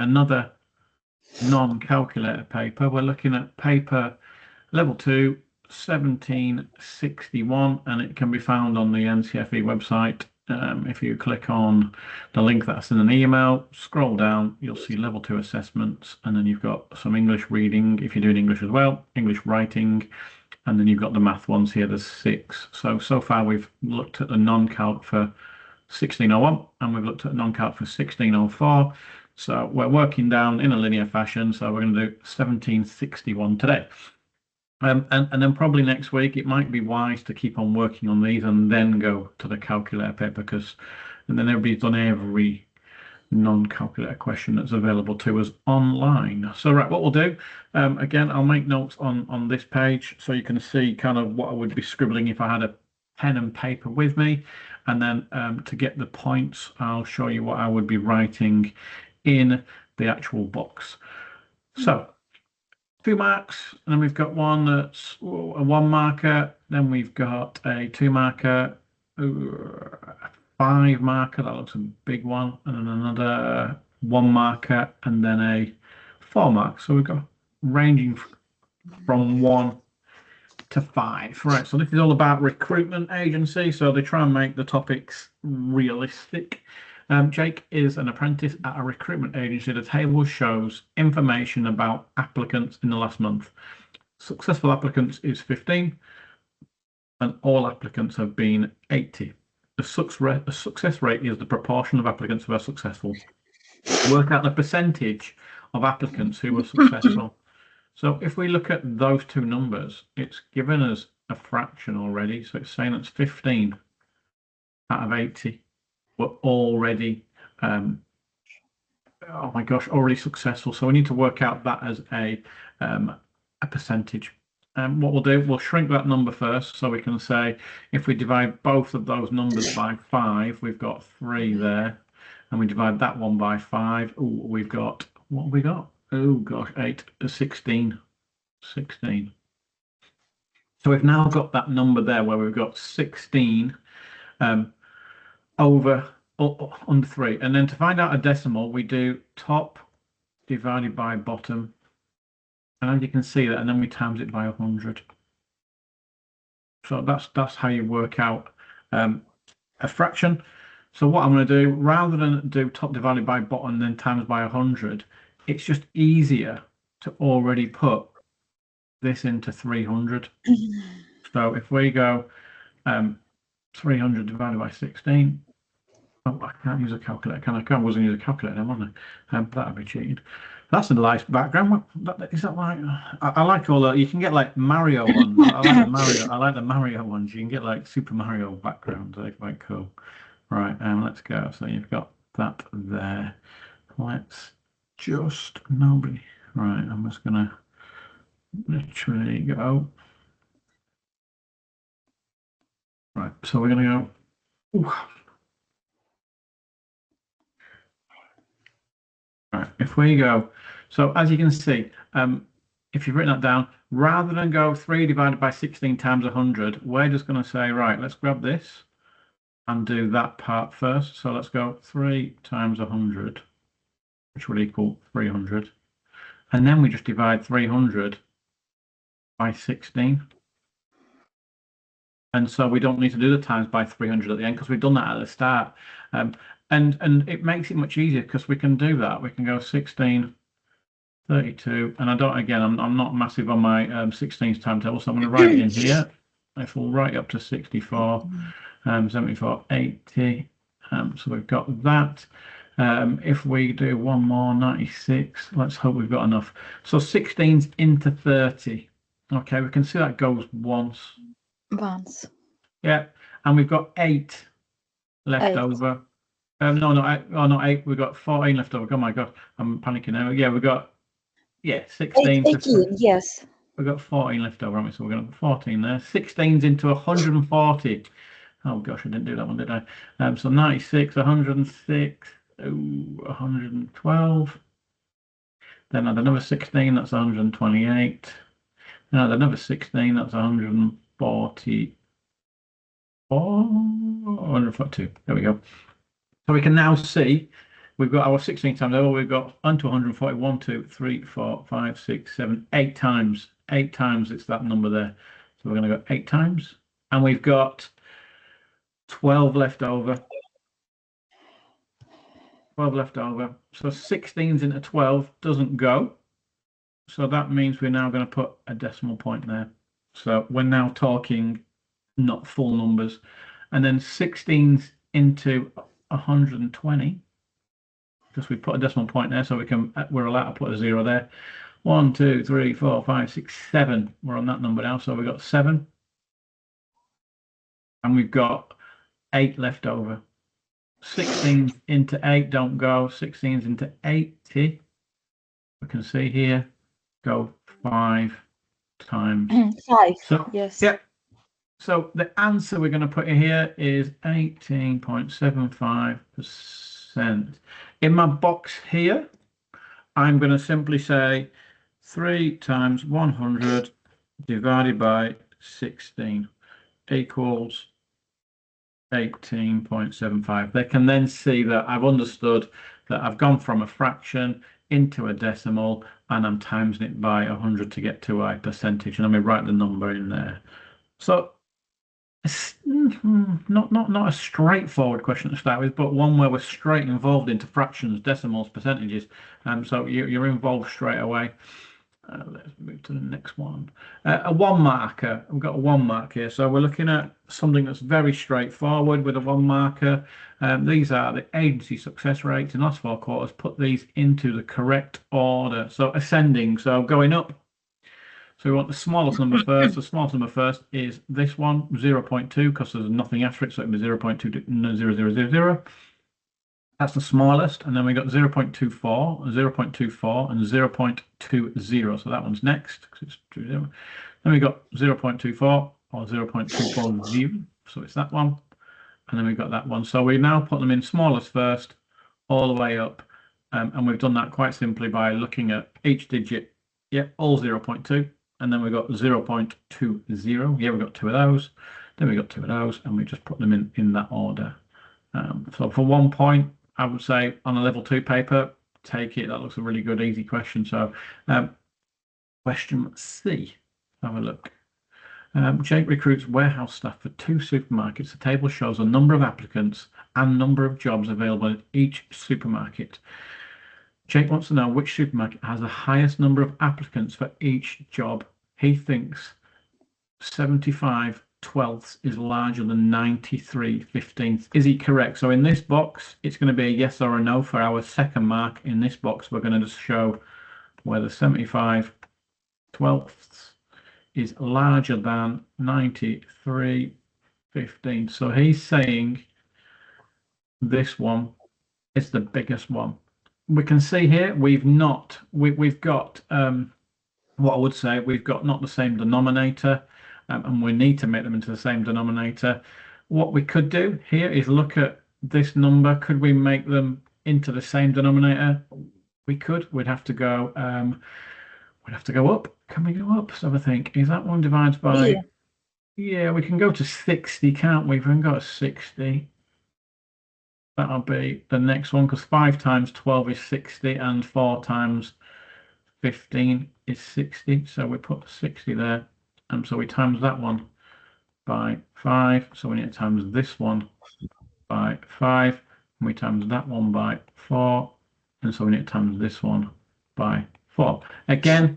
another non-calculator paper. We're looking at paper level 2, 1761, and it can be found on the NCFE website. If you click on the link that's in an email, scroll down, you'll see level 2 assessments, and then you've got some English reading if you're doing English as well, English writing, and then you've got the math ones here. There's 6. So far we've looked at the non-calc for 1601, and we've looked at non-calc for 1604. So we're working down in a linear fashion. So we're going to do 1761 today. And then probably next week, it might be wise to keep on working on these and then go to the calculator paper, because and then everybody's done every non-calculator question that's available to us online. So right, what we'll do, again, I'll make notes on this page so you can see kind of what I would be scribbling if I had a pen and paper with me. And then to get the points, I'll show you what I would be writing in the actual box. So 2 marks, and then we've got one that's a 1 marker, then we've got a 2 marker, a 5 marker, that looks a big one, and then another 1 marker, and then a 4 mark. So we've got ranging from 1 to 5. Right, so this is all about recruitment agency, so they try and make the topics realistic. Jake is an apprentice at a recruitment agency. The table shows information about applicants in the last month. Successful applicants is 15, and all applicants have been 80. The success rate is the proportion of applicants who are successful. Work out the percentage of applicants who were successful. So if we look at those 2 numbers, it's given us a fraction already. So it's saying it's 15 out of 80. Were already, oh my gosh, already successful. So we need to work out that as a percentage. And what we'll do, we'll shrink that number first. So we can say if we divide both of those numbers by 5, we've got 3 there. And we divide that one by 5. Oh, we've got, what have we got? Oh gosh, 8, 16. 16. So we've now got that number there where we've got 16 over under 3, and then to find out a decimal, we do top divided by bottom, and as you can see that, and then we times it by 100. So that's how you work out a fraction. So what I'm going to do, rather than do top divided by bottom and then times by 100, it's just easier to already put this into 300. So if we go 300 divided by 16. Oh, I can't use a calculator, can I? I wasn't using a calculator, wasn't I? That'd be cheating. That's a nice background. Is that like? I like all that. You can get like Mario ones. I like the Mario ones. You can get like Super Mario backgrounds. They're quite cool. Right, let's go. So you've got that there. Let's just nobody. Right, I'm just gonna literally go. Right, so we're gonna go. Ooh. Right, if we go, so as you can see, if you've written that down, rather than go 3 divided by 16 times 100, we're just going to say, right, let's grab this and do that part first. So let's go 3 times 100, which will equal 300. And then we just divide 300 by 16. And so we don't need to do the times by 300 at the end because we've done that at the start. And it makes it much easier because we can do that. We can go 16, 32, and I'm not massive on my 16s timetable, so I'm going to write it in here. If we'll write up to 64, 74, 80. So we've got that. If we do one more, 96, let's hope we've got enough. So 16's into 30. Okay, we can see that goes once. Yeah, and we've got 8 left over. No, 8. We've got 14 left over. Oh my god, I'm panicking now. Yeah, we've got 16. 18, yes. We've got 14 left over, haven't we? So we're going to put 14 there. 16's into 140. Oh gosh, I didn't do that one, did I? So 96, 106, 112. Then add another 16, that's 128. Then add another 16, that's 140. 142. There we go. So we can now see we've got our 16 times over, we've got onto 140, 1, 2, 3, 4, 5, 6, 7, 8 times. 8 times it's that number there. So we're going to go 8 times. And we've got 12 left over. 12 left over. So 16s into 12 doesn't go. So that means we're now going to put a decimal point there. So we're now talking not full numbers. And then 16s into 120, because we put a decimal point there, so we're allowed to put a 0 there. 1, 2, 3, 4, 5, 6, 7. We're on that number now, so we've got 7. And we've got 8 left over. 16s into 8 don't go. 16s into 80. We can see here, go 5 times. 5, so, yes. Yeah. So the answer we're going to put here is 18.75%. In my box here, I'm going to simply say 3 times 100 divided by 16 equals 18.75. They can then see that I've understood that I've gone from a fraction into a decimal and I'm timesing it by 100 to get to a percentage, and I'm going to write the number in there. So it's not a straightforward question to start with, but one where we're straight involved into fractions, decimals, percentages. So you're involved straight away. Let's move to the next one. A 1 marker. We've got a 1 mark here. So we're looking at something that's very straightforward with a 1 marker. These are the agency success rates in the last 4 quarters. Put these into the correct order. So ascending, so going up. So we want the smallest number first. The smallest number first is this one, 0.2, because there's nothing after it, so it can be 0.20000. That's the smallest, and then we got 0.24, 0.24, and 0.20. So that one's next, because it's 20. Then we got 0.24 or 0.240, so it's that one. And then we've got that one. So we now put them in smallest first, all the way up. And we've done that quite simply by looking at each digit. Yeah, all 0.2. And then we've got 0.20. Yeah, we've got 2 of those. Then we've got 2 of those, and we just put them in that order. So for 1 point, I would say on a level 2 paper, take it. That looks a really good, easy question. So question C, have a look. Jake recruits warehouse staff for 2 supermarkets. The table shows a number of applicants and number of jobs available at each supermarket. Jake wants to know which supermarket has the highest number of applicants for each job. He thinks 75/12 is larger than 93/15. Is he correct? So in this box, it's going to be a yes or a no for our second mark. In this box, we're going to just show whether 75/12 is larger than 93/15. So he's saying this one is the biggest one. We can see here we've got what I would say we've got not the same denominator, and we need to make them into the same denominator. What we could do here is look at this number. Could we make them into the same denominator? We could. We'd have to go up. Can we go up? So I think is that one divides by yeah, we can go to 60, can't we? We can go to 60. That'll be the next one, because 5 times 12 is 60 and 4 times 15 is 60. So we put 60 there. And so we times that one by 5. So we need to times this one by 5. And we times that one by 4. And so we need to times this one by 4. Again,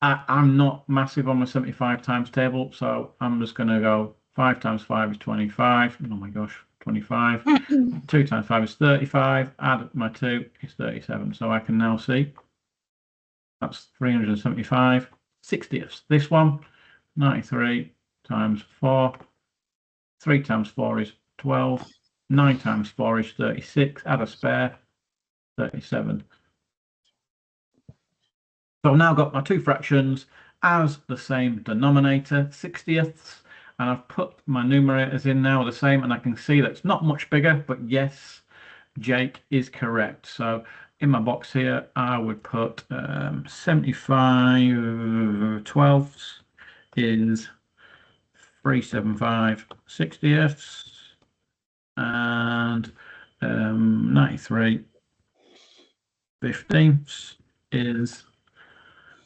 I'm not massive on my 75 times table. So I'm just going to go 5 times 5 is 25. Oh my gosh. 25. 2 times 5 is 35. Add my 2 is 37. So I can now see that's 375 60ths. This one, 93 times 4. 3 times 4 is 12. 9 times 4 is 36. Add a spare, 37. So I've now got my 2 fractions as the same denominator, 60ths. And I've put my numerators in now the same, and I can see that it's not much bigger, but yes, Jake is correct. So in my box here, I would put 75/12 is 375 60ths, and 93 15ths is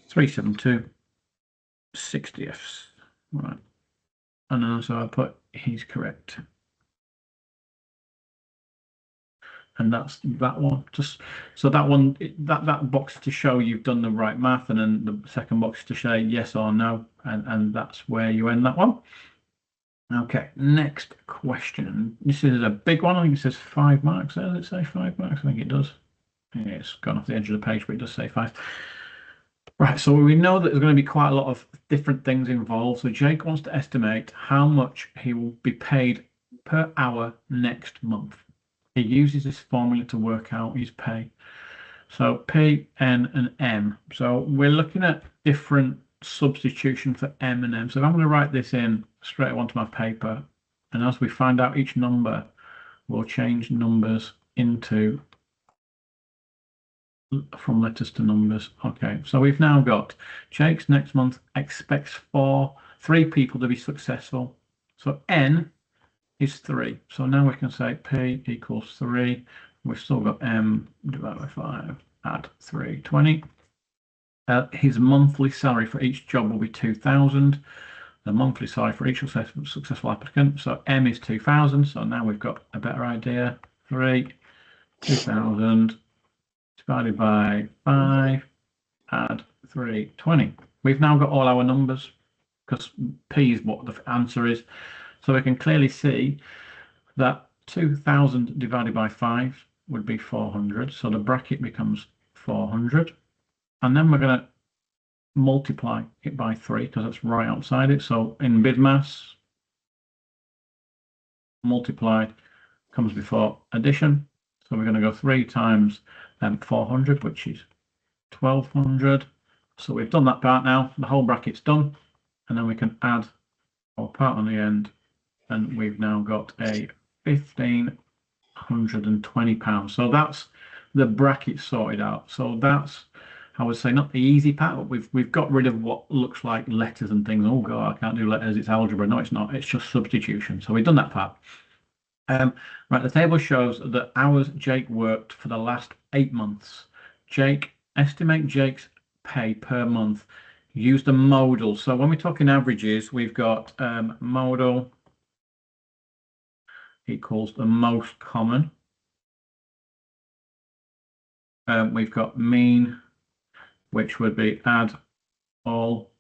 372 60ths. Right. And then so I put he's correct. And that's that one. Just so that one, that box to show you've done the right math, and then the second box to say yes or no, and that's where you end that one. Okay, next question. This is a big one. I think it says 5 marks. Does it say 5 marks? I think it does. Yeah, it's gone off the edge of the page, but it does say 5. Right, so we know that there's going to be quite a lot of different things involved. So Jake wants to estimate how much he will be paid per hour next month. He uses this formula to work out his pay. So P, N, and M. So we're looking at different substitution for M and M. So if I'm going to write this in straight onto my paper, and as we find out each number, we'll change numbers into from letters to numbers. Okay, so we've now got Jake's next month expects 3 people to be successful. So N is 3. So now we can say P equals 3. We've still got M divided by 5, add 320. His monthly salary for each job will be 2,000. The monthly salary for each successful applicant. So M is 2,000. So now we've got a better idea. 2,000 divided by 5, add 320. We've now got all our numbers because P is what the answer is. So we can clearly see that 2,000 divided by 5 would be 400. So the bracket becomes 400. And then we're going to multiply it by 3 because that's right outside it. So in BidMaths, multiplied comes before addition. So we're going to go 3 times 400, which is 1,200. So we've done that part now. The whole bracket's done. And then we can add our part on the end. And we've now got a £1,520. So that's the bracket sorted out. So that's, I would say, not the easy part, but we've got rid of what looks like letters and things. Oh God, I can't do letters. It's algebra. No, it's not. It's just substitution. So we've done that part. Right, the table shows the hours Jake worked for the last 8 months. Estimate Jake's pay per month. Use the modal. So when we're talking averages, we've got modal equals the most common. We've got mean, which would be add all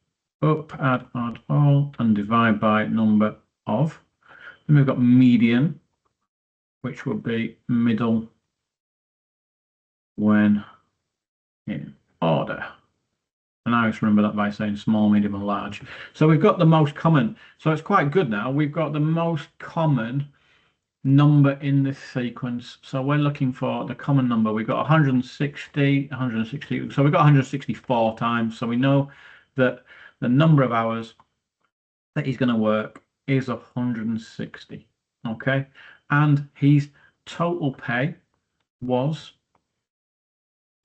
up, add all, and divide by number of. Then we've got median, which would be middle when in order. And I always remember that by saying small, medium, and large. So we've got the most common. So it's quite good now. We've got the most common number in this sequence. So we're looking for the common number. We've got 160. So we've got 164 times. So we know that the number of hours that he's going to work is 160. Okay. And his total pay was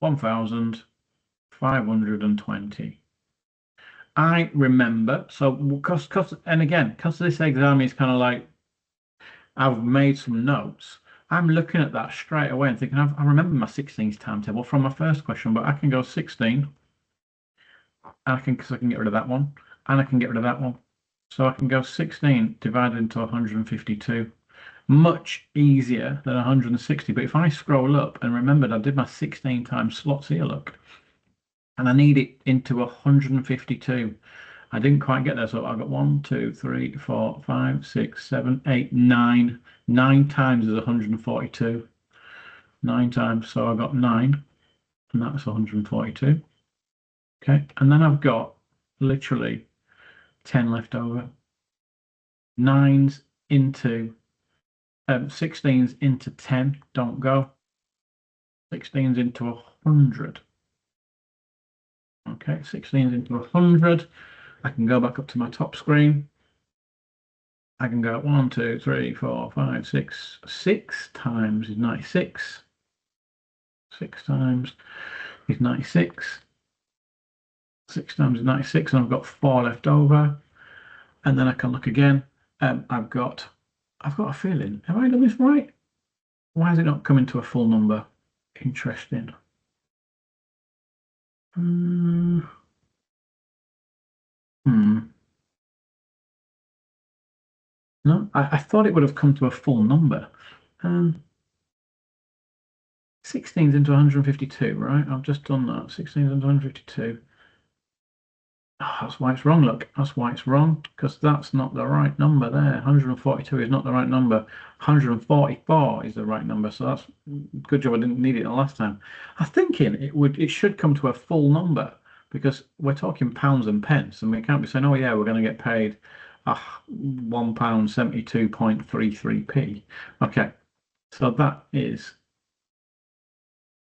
1,520. I remember, so because this exam is kind of like, I've made some notes. I'm looking at that straight away and thinking, I remember my 16th timetable from my first question, but I can go 16, and because I can get rid of that one, and I can get rid of that one. So I can go 16 divided into 152. Much easier than 160. But if I scroll up and remembered I did my 16 times slots here, look, and I need it into 152. I didn't quite get there, so I've got 1, 2, 3, 4, 5, 6, 7, 8, 9. 9 times is 142. 9 times, so I've got 9, and that's 142. Okay, and then I've got literally 10 left over. 9s into 16s into 10 don't go. 16s into 100. Okay, 16s into 100. I can go back up to my top screen. I can go 1, 2, 3, 4, 5, 6. 6 times is 96. 6 times is 96. 6 times is 96, and I've got 4 left over. And then I can look again. I've got a feeling. Have I done this right? Why is it not coming to a full number? Interesting. Hmm. Hmm. No, I thought it would have come to a full number. 16's into 152, right? I've just done that. 16's into 152. Oh, that's why it's wrong, look. That's why it's wrong, because that's not the right number there. 142 is not the right number. 144 is the right number. So that's good job I didn't need it the last time. I'm thinking it should come to a full number because we're talking pounds and pence, and we can't be saying, oh yeah, we're going to get paid £1 72.33p. Okay, so that is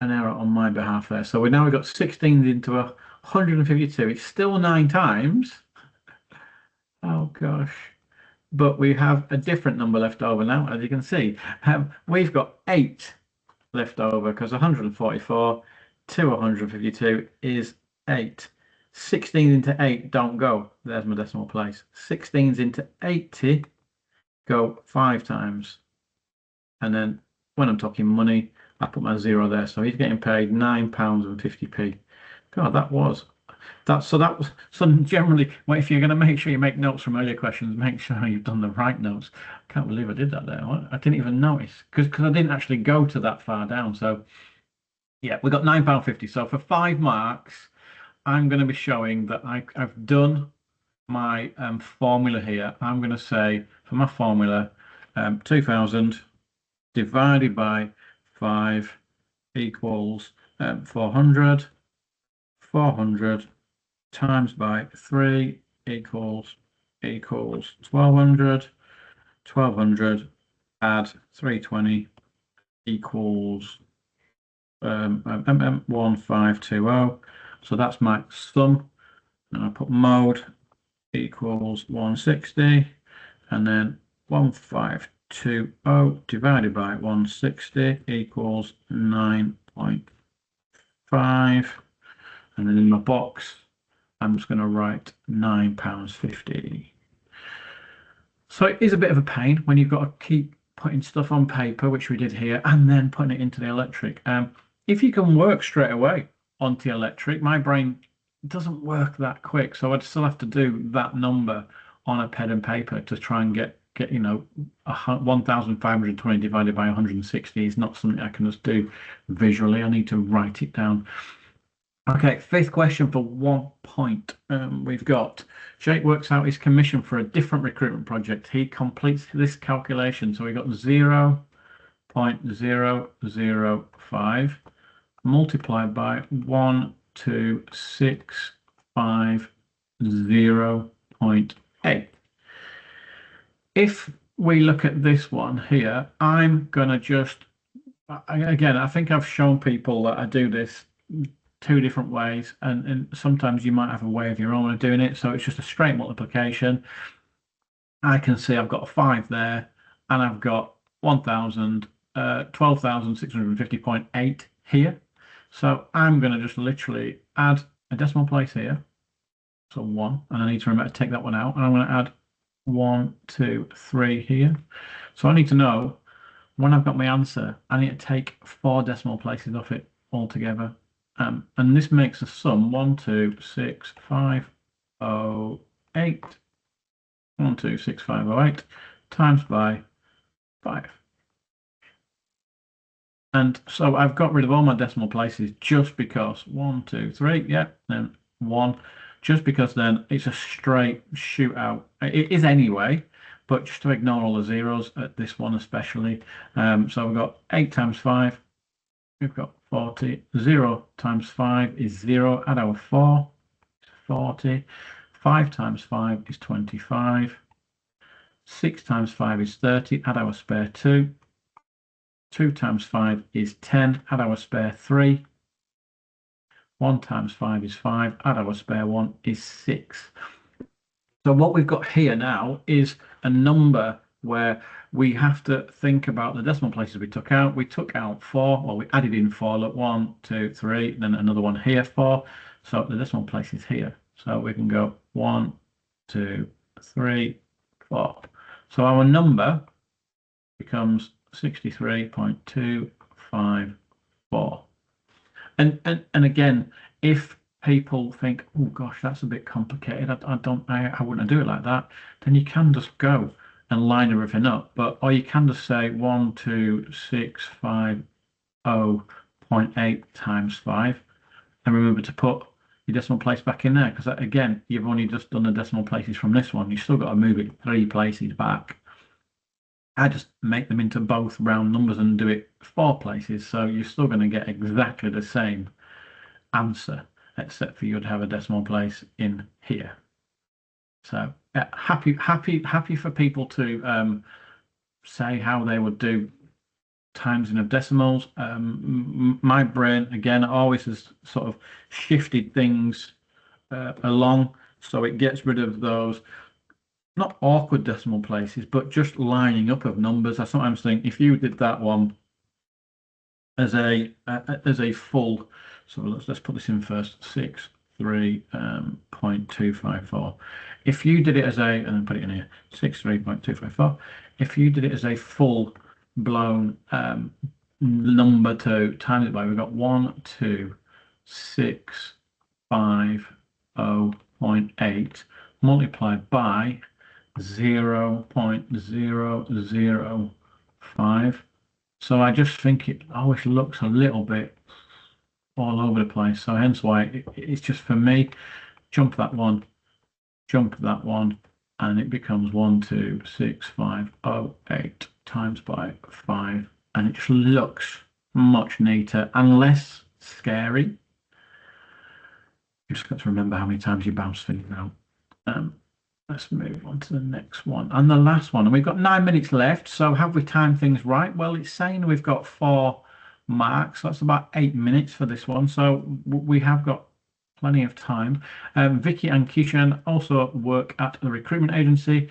an error on my behalf there. So we've got 16 into 152. It's still 9 times. Oh gosh. But we have a different number left over now, as you can see. We've got 8 left over because 144 to 152 is 8. 16 into 8 don't go. There's my decimal place. 16s into 80 go 5 times. And then when I'm talking money, I put my 0 there. So he's getting paid £9.50p. God, that was so generally. Well, if you're going to make sure you make notes from earlier questions, make sure you've done the right notes. I can't believe I did that there. I didn't even notice because I didn't actually go to that far down. So yeah, we got £9.50. So for 5 marks, I'm going to be showing that I've done my formula here. I'm going to say for my formula, 2000 divided by 5 equals 400. 400 times by 3 equals 1200. 1200 add 320 equals 1520. So that's my sum. And I put mode equals 160, and then 1520 divided by 160 equals 9.5. And then in my box, I'm just going to write £9.50. So it is a bit of a pain when you've got to keep putting stuff on paper, which we did here, and then putting it into the electric. If you can work straight away onto the electric, my brain doesn't work that quick, so I'd still have to do that number on a pen and paper to try and get 1,520 divided by 160 is not something I can just do visually. I need to write it down. Okay, fifth question for 1 point. We've got Jake works out his commission for a different recruitment project. He completes this calculation. So we got 0.005 multiplied by 12650.8. If we look at this one here, I'm going to just, again, I think I've shown people that I do this 2 different ways, and sometimes you might have a way of your own of doing it. So it's just a straight multiplication. I can see I've got a 5 there, and I've got 12,650.8 here. So I'm going to just literally add a decimal place here. So 1, and I need to remember to take that one out, and I'm going to add 1, 2, 3 here. So I need to know when I've got my answer, I need to take 4 decimal places off it altogether. And this makes a sum 12650.8. 12650.8 times by 5. And so I've got rid of all my decimal places just because 1, 2, 3, yeah, then 1, just because then it's a straight shootout. It is anyway, but just to ignore all the zeros at this one especially. So we've got 8 times 5. We've got 40. 0 times 5 is 0. Add our 4, 40. 5 times 5 is 25. 6 times 5 is 30. Add our spare 2. 2 times 5 is 10. Add our spare 3. 1 times 5 is 5. Add our spare 1 is 6. So what we've got here now is a number where we have to think about the decimal places we took out. We took out 4, well, we added in 4, look, 1, 2, 3, then another one here, 4. So the decimal place is here. So we can go 1, 2, 3, 4. So our number becomes 63.254. And again, if people think, oh gosh, that's a bit complicated. I wouldn't do it like that. Then you can just go and line everything up. But or you can just say 12650.8 times 5, and remember to put your decimal place back in there because again, you've only just done the decimal places from this one. You've still got to move it 3 places back. I just make them into both round numbers and do it 4 places, so you're still going to get exactly the same answer, except for you'd have a decimal place in here. So happy for people to say how they would do timesing of decimals. My brain again always has sort of shifted things along, so it gets rid of those not awkward decimal places, but just lining up of numbers. I sometimes think if you did that one as a full, so let's put this in first, 63.254. If you did it as a, and then put it in here, 63.254. If you did it as a full blown number to times it by, we've got 12650.8 multiplied by 0.005. So I just think it always looks a little bit all over the place. So hence why it's just for me, jump that one, and it becomes 12650.8 times by 5. And it just looks much neater and less scary. You just got to remember how many times you bounce things out. Let's move on to the next one and the last one. And we've got 9 minutes left. So have we timed things right? Well, it's saying we've got 4 marks. That's about 8 minutes for this one. So we have got plenty of time. Vicky and Kishan also work at the recruitment agency.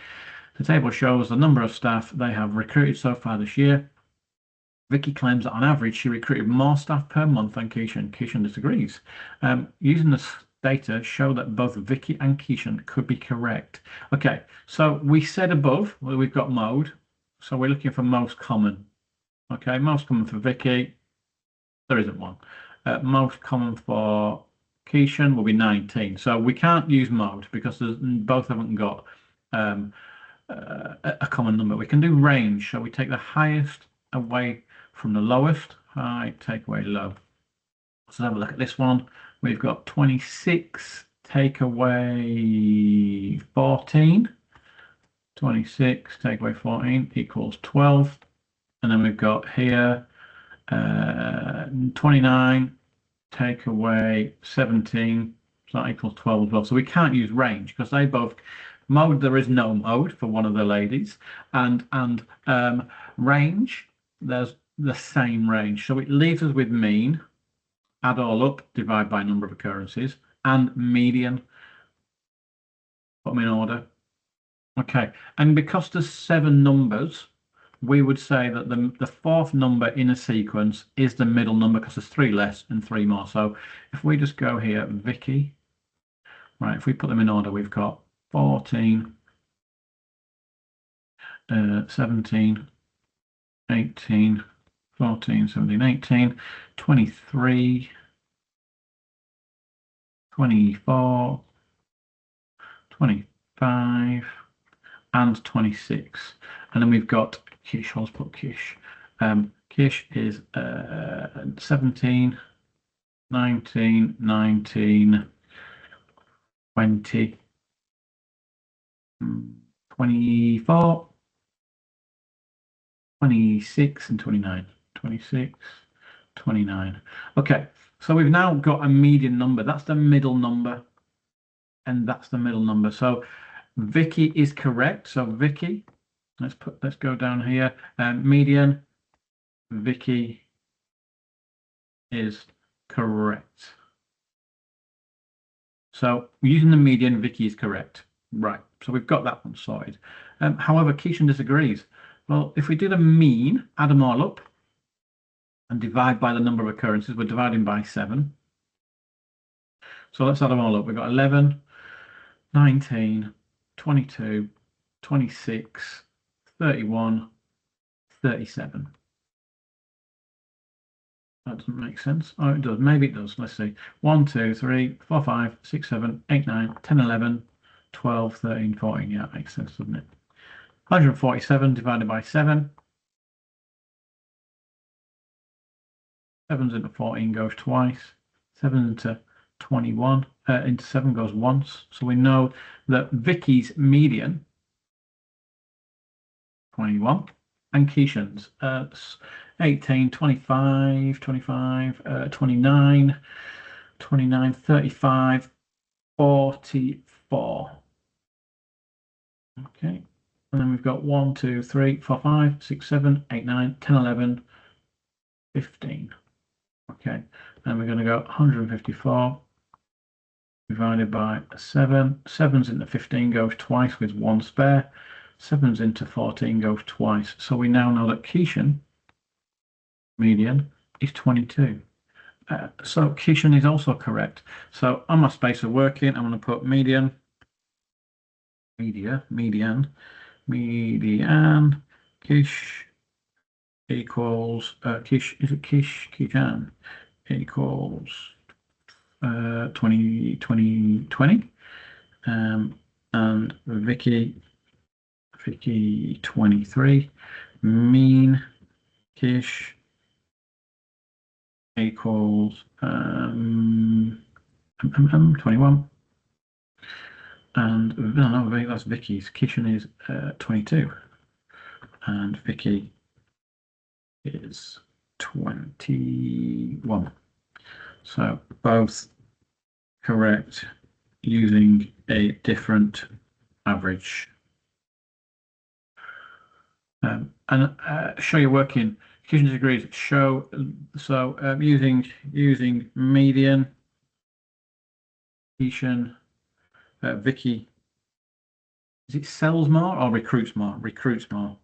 The table shows the number of staff they have recruited so far this year. Vicky claims that on average she recruited more staff per month than Kishan. Kishan disagrees. Using this data show that both Vicky and Kishan could be correct. Okay, so we said above we've got mode, so we're looking for most common. Okay, most common for Vicky, there isn't one. Most common for Kishan will be 19. So we can't use mode because both haven't got a common number. We can do range, so we take the highest away from the lowest. High, take away low. Let's have a look at this one. We've got 26, take away 14. 26, take away 14 equals 12. And then we've got here 29, take away 17. So that equals 12 as well. So we can't use range because they both mode. There is no mode for one of the ladies, and range. There's the same range. So it leaves us with mean. Add all up, divide by number of occurrences, and median. Put them in order. Okay, and because there's 7 numbers, we would say that the 4th number in a sequence is the middle number because there's 3 less and 3 more. So if we just go here, Vicky, right, if we put them in order, we've got 14, 17, 18, 14, 17, 18, 23, 24, 25, and 26. And then we've got Kish. Let's put Kish. Kish is 17, 19, 19, 20, 24, 26, and 29. 26, 29. Okay, so we've now got a median number. That's the middle number, and that's the middle number. So Vicky is correct. So Vicky, let's go down here. Median, Vicky is correct. So using the median, Vicky is correct. Right. So we've got that one sorted. However, Keishan disagrees. Well, if we do the mean, add them all up, and divide by the number of occurrences, we're dividing by 7. So let's add them all up. We've got 11, 19, 22, 26, 31, 37. That doesn't make sense. Oh, it does. Maybe it does. Let's see. 1, 2, 3, 4, 5, 6, 7, 8, 9, 10, 11, 12, 13, 14. Yeah, that makes sense, doesn't it? 147 divided by 7. 7's into 14 goes twice. 7 into 21 into 7 goes once. So we know that Vicky's median 21 and Keishan's 18, 25, 25, 29, 29, 35, 44. Okay. And then we've got 1, 2, 3, 4, 5, 6, 7, 8, 9, 10, 11, 15. Okay. And we're going to go 154 divided by 7. 7's into 15 goes twice with 1 spare. 7's into 14 goes twice. So we now know that Keishan median is 22. So Keishan is also correct. So on my space of working, I'm going to put median, Kish equals, Kishan equals 20, 20, 20. And Vicky 23. Mean Kish equals 21. And no, that's Vicky's. Kishan is 22. And Vicky is 21. So both correct using a different average. And show your working. Kishan agrees. Show using median. Kishan, Vicky. Is it sells more or recruits more? Recruits more.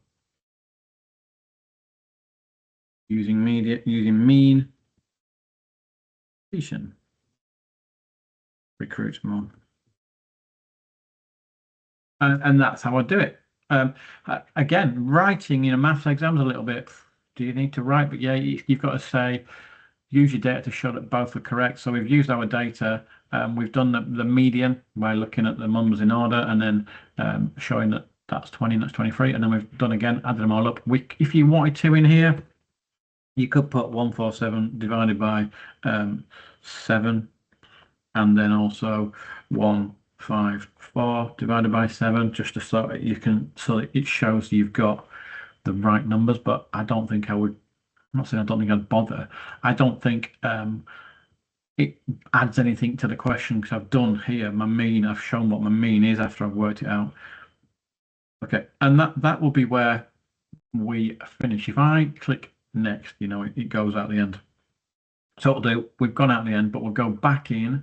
Using mean. Kishan recruits more. And that's how I do it. Again, writing in a maths exam is a little bit, do you need to write? But yeah, you've got to say, use your data to show that both are correct. So we've used our data. We've done the median by looking at the numbers in order and then showing that that's 20, that's 23. And then we've done again, added them all up. If you wanted to in here, you could put 147 divided by 7 and then also 154 divided by 7, just to so you can, so it shows you've got the right numbers. But I don't think I would, I'm not saying I don't think I'd bother. I don't think it adds anything to the question because I've done here my mean. I've shown what my mean is after I've worked it out. Okay, and that will be where we finish. If I click next, you know, it goes out the end. So it'll do, we've gone out the end, but we'll go back in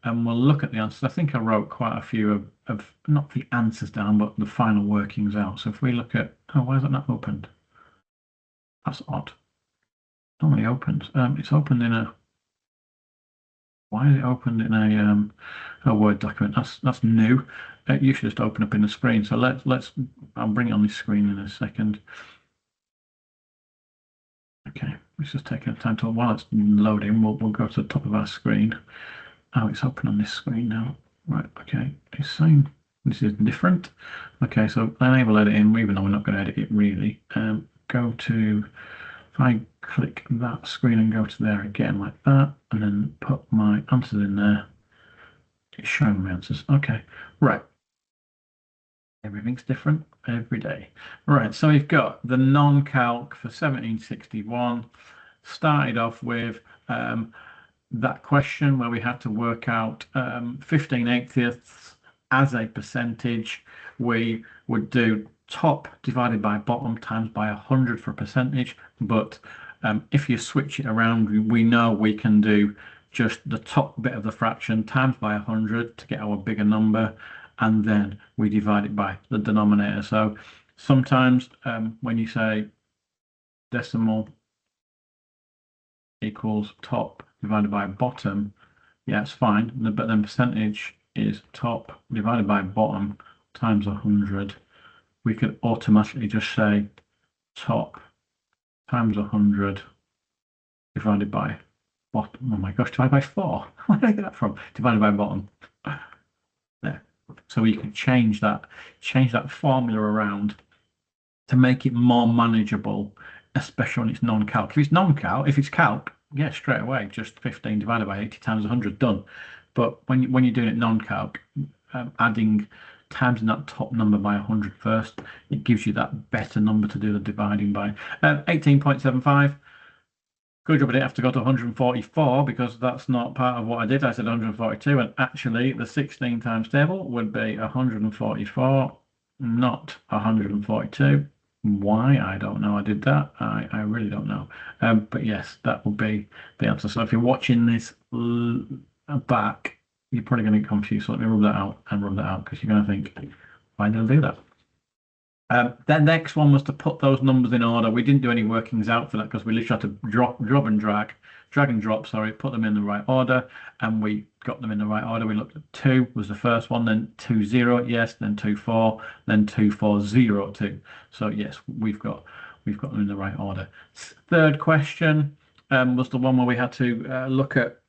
and we'll look at the answers. I think I wrote quite a few of not the answers down, but the final workings out. So if we look at, oh, why is it not opened? That's odd. Normally opens. It's opened in a, why is it opened in a Word document? That's new. It should just open up in the screen. So let's I'll bring it on this screen in a second. Okay, it's just taking a time to, while it's loading, we'll go to the top of our screen. Oh, it's open on this screen now. Right, okay, it's saying this is different. Okay, so enable editing, even though we're not going to edit it really. Go to, if I click that screen and go to there again like that, and then put my answers in there, it's showing my answers. Okay, right. Everything's different every day. Right, so we've got the non-calc for 1761. Started off with that question where we had to work out 15/80ths as a percentage. We would do top divided by bottom times by 100 for a percentage, but if you switch it around, we know we can do just the top bit of the fraction times by 100 to get our bigger number, and then we divide it by the denominator. So sometimes when you say decimal equals top divided by bottom, yeah, it's fine. But then percentage is top divided by bottom times 100. We could automatically just say top times 100 divided by bottom. Oh my gosh, divided by 4. Where did I get that from? Divided by bottom. There. So you can change that formula around to make it more manageable, especially when it's non-calc. If it's non-calc, if it's calc, yeah, straight away, just 15 divided by 80 times 100, done. But when you're doing it non-calc, adding times in that top number by 100 first, it gives you that better number to do the dividing by. 18.75. Good job I didn't have to go to 144 because that's not part of what I did. I said 142, and actually the 16 times table would be 144, not 142. Why? I don't know. I did that. I really don't know. But yes, that would be the answer. So if you're watching this back, you're probably going to get confused. So let me rub that out and rub that out because you're going to think, why did I do that? The next one was to put those numbers in order. We didn't do any workings out for that because we literally had to drag and drop, sorry, put them in the right order, and we got them in the right order. We looked at 2 was the first one, then 2 0, yes, then 2 4, then 2 4 0 2. So yes, we've got them in the right order. Third question was the one where we had to look at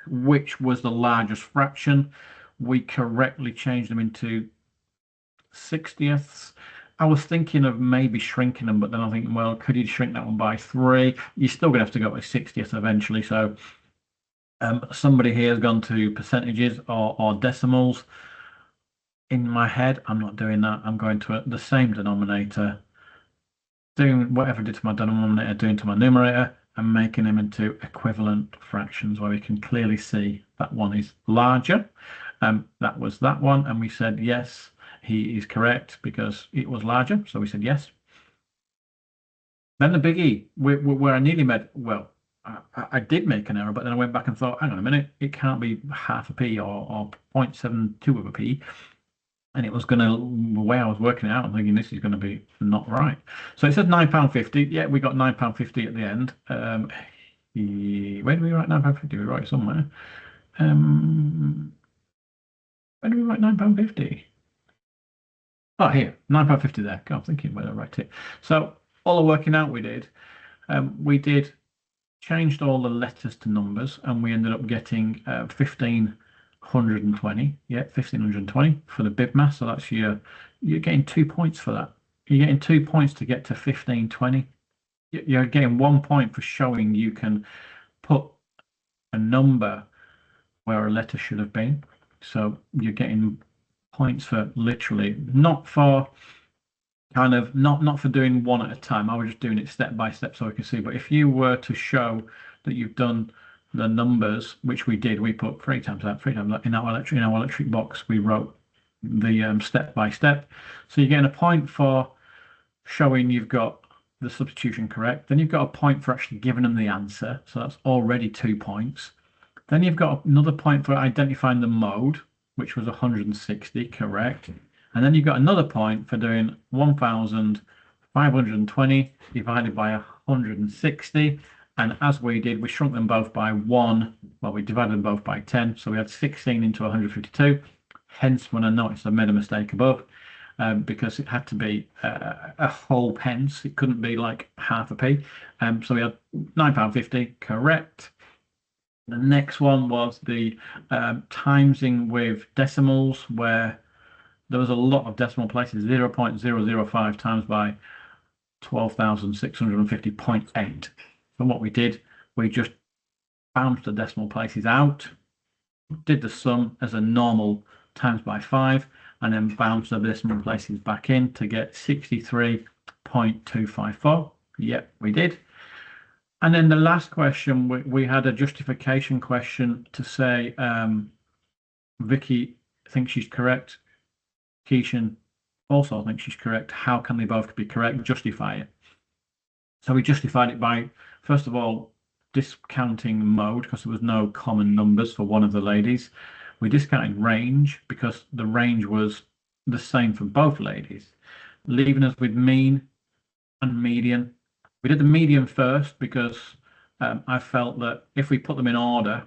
which was the largest fraction. We correctly changed them into 60ths. I was thinking of maybe shrinking them, but then I think, well, could you shrink that one by 3? You're still going to have to go by 60th eventually. So somebody here has gone to percentages or decimals. In my head, I'm not doing that. I'm going to the same denominator, doing whatever I did to my denominator, doing to my numerator, and making them into equivalent fractions where we can clearly see that one is larger. That was that one, and we said yes. He is correct because it was larger, so we said yes. Then the biggie, where I nearly made, well, I did make an error, but then I went back and thought, hang on a minute, it can't be half a p or 0.72 of a p. And it was going to, the way I was working it out, I'm thinking this is going to be not right. So it said £9.50. Yeah, we got £9.50 at the end. Where did we write £9.50? We wrote it somewhere. Where did we write £9.50? Oh, here, £9.50 there. God, I'm thinking whether I write it. So all the working out we did changed all the letters to numbers, and we ended up getting 1,520. Yeah, 1,520 for the bib mass. So that's you're getting 2 points for that. You're getting 2 points to get to 1,520. You're getting 1 point for showing you can put a number where a letter should have been. So you're getting points for literally, not for kind of not for doing one at a time. I was just doing it step by step so I can see. But if you were to show that you've done the numbers, which we did, we put 3 times that, 3 times that in our electric box. We wrote the step by step. So you're getting a point for showing you've got the substitution correct. Then you've got a point for actually giving them the answer. So that's already 2 points. Then you've got another point for identifying the mode, which was 160, correct. And then you've got another point for doing 1,520 divided by 160. And as we did, we shrunk them both by 1. Well, we divided them both by 10. So we had 16 into 152. Hence, when I noticed I made a mistake above, because it had to be a whole pence. It couldn't be like half a p. So we had £9.50, correct. The next one was the timesing with decimals, where there was a lot of decimal places. 0.005 times by 12,650.8. So what we did, we just bounced the decimal places out, did the sum as a normal times by 5, and then bounced the decimal places back in to get 63.254. Yep, we did. And then the last question, we had a justification question to say, Vicky thinks she's correct. Keishan also thinks she's correct. How can they both be correct? Justify it. So we justified it by, first of all, discounting mode because there was no common numbers for one of the ladies. We discounted range because the range was the same for both ladies, leaving us with mean and median. We did the median first because I felt that if we put them in order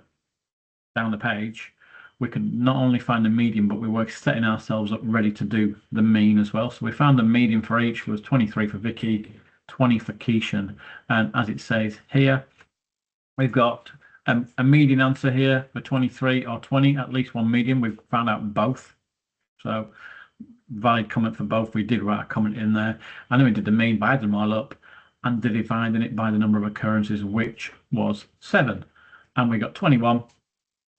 down the page, we could not only find the median, but we were setting ourselves up ready to do the mean as well. So we found the median for each was 23 for Vicky, 20 for Keishan, and as it says here, We've got a median answer here for 23 or 20, at least one median. We've found out both. So valid comment for both. We did write a comment in there. And then we did the mean, added them all up and dividing it by the number of occurrences, which was 7. And we got 21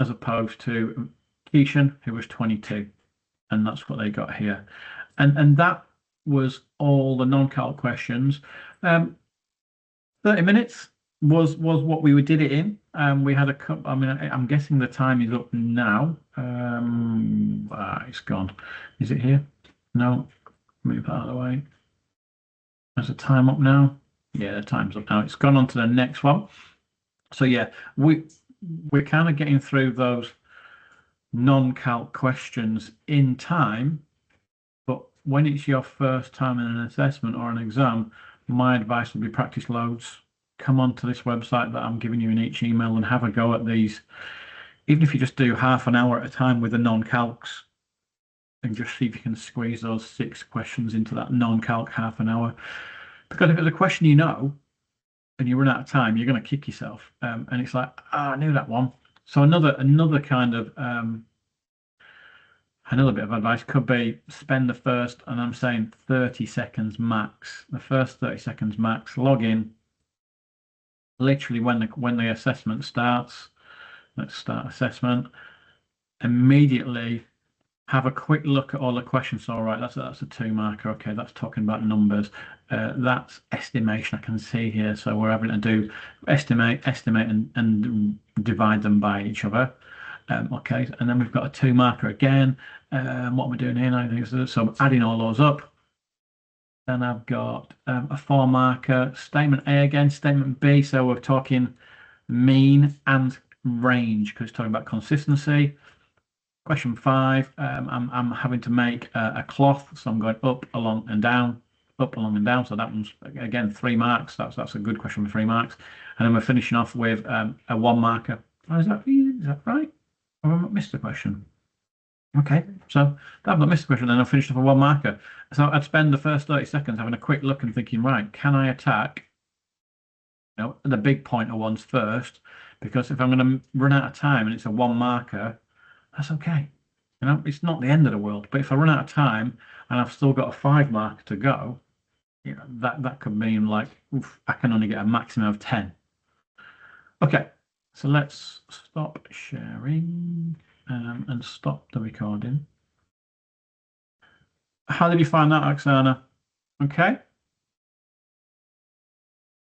as opposed to Keishan, who was 22. And that's what they got here. And that was all the non-calc questions. 30 minutes was what we did it in. We had a couple. I mean, I'm guessing the time is up now. It's gone. Is it here? No. Move that out of the way. There's a time up now. Yeah, the time's up now. It's gone on to the next one. So yeah, we're kind of getting through those non-calc questions in time. But when it's your first time in an assessment or an exam, my advice would be practice loads. Come onto this website that I'm giving you in each email and have a go at these. Even if you just do half an hour at a time with the non-calcs and just see if you can squeeze those 6 questions into that non-calc half an hour. Because if it's a question you know and you run out of time, you're going to kick yourself. And it's like, I knew that one. So another kind of another bit of advice could be spend the first, and I'm saying 30 seconds max, the first 30 seconds max, log in. Literally when the assessment starts, let's start assessment, immediately have a quick look at all the questions. All right, that's a 2 marker. Okay, that's talking about numbers. That's estimation. I can see here. So we're having to do estimate, and divide them by each other. Okay, and then we've got a 2 marker again. What am I doing here? I think so. I'm adding all those up. Then I've got a 4 marker, statement A again, statement B. So we're talking mean and range because it's talking about consistency. Question 5, I'm having to make a cloth, so I'm going up, along, and down, up, along, and down. So that one's again 3 marks. That's a good question for 3 marks. And then we're finishing off with a 1 marker. Oh, is that right? Or have I missed the question? Okay, so I've not missed the question, then I'll finish off a 1 marker. So I'd spend the first 30 seconds having a quick look and thinking, right, can I attack the big pointer ones first? Because if I'm going to run out of time and it's a 1 marker, that's okay. It's not the end of the world. But if I run out of time and I've still got a 5 marker to go, that could mean like, oof, I can only get a maximum of 10. Okay, so let's stop sharing and stop the recording. How did you find that, Oksana? Okay.